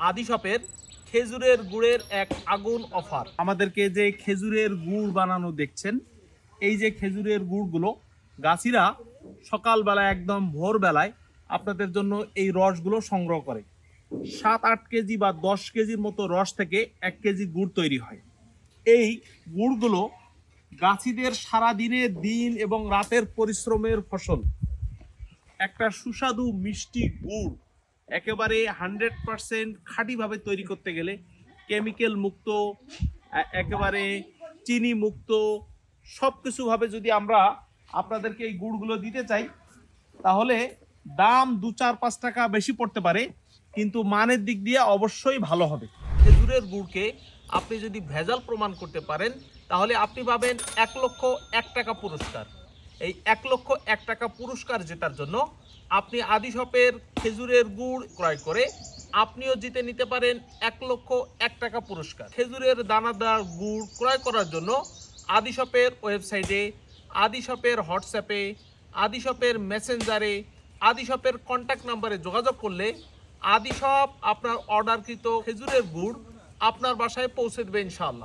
আদি শপের খেজুরের গুড়ের এক আগুন অফার। আমাদেরকে যে খেজুরের গুড় বানানো দেখছেন, এই যে খেজুরের গুড়গুলো গাছিরা সকালবেলা একদম ভোরবেলায় আপনাদের জন্য এই রসগুলো সংগ্রহ করে। 7-8 কেজি বা 10 কেজির মতো রস থেকে 1 কেজি গুড় তৈরি হয়। এই গুড়গুলো গাছিদের সারাদিনের দিন এবং রাতের পরিশ্রমের ফসল। একটা সুস্বাদু মিষ্টি গুড় একেবারে 100% খাঁটিভাবে তৈরি করতে গেলে কেমিক্যাল মুক্ত, একেবারে চিনি মুক্ত সব কিছুভাবে যদি আমরা আপনাদেরকে এই গুড়গুলো দিতে চাই, তাহলে দাম 2-4-5 টাকা বেশি পড়তে পারে, কিন্তু মানের দিক দিয়ে অবশ্যই ভালো হবে। খেজুরের গুড়কে আপনি যদি ভেজাল প্রমাণ করতে পারেন, তাহলে আপনি পাবেন 1,01,000 টাকা পুরস্কার। এই 1,01,000 টাকা পুরস্কার জেতার জন্য আপনি আদি শপের খেজুরের গুড় ক্রয় করে আপনিও জিতে নিতে পারেন 1,01,000 টাকা পুরস্কার। খেজুরের দানাদার গুড় ক্রয় করার জন্য আদি শপের ওয়েবসাইটে, আদি শপের হোয়াটসঅ্যাপে, আদি শপের মেসেঞ্জারে, আদি শপের কন্ট্যাক্ট নাম্বারে যোগাযোগ করলে আদি শপ আপনার অর্ডারকৃত খেজুরের গুড় আপনার বাসায় পৌঁছে দেবে ইনশাআল্লাহ।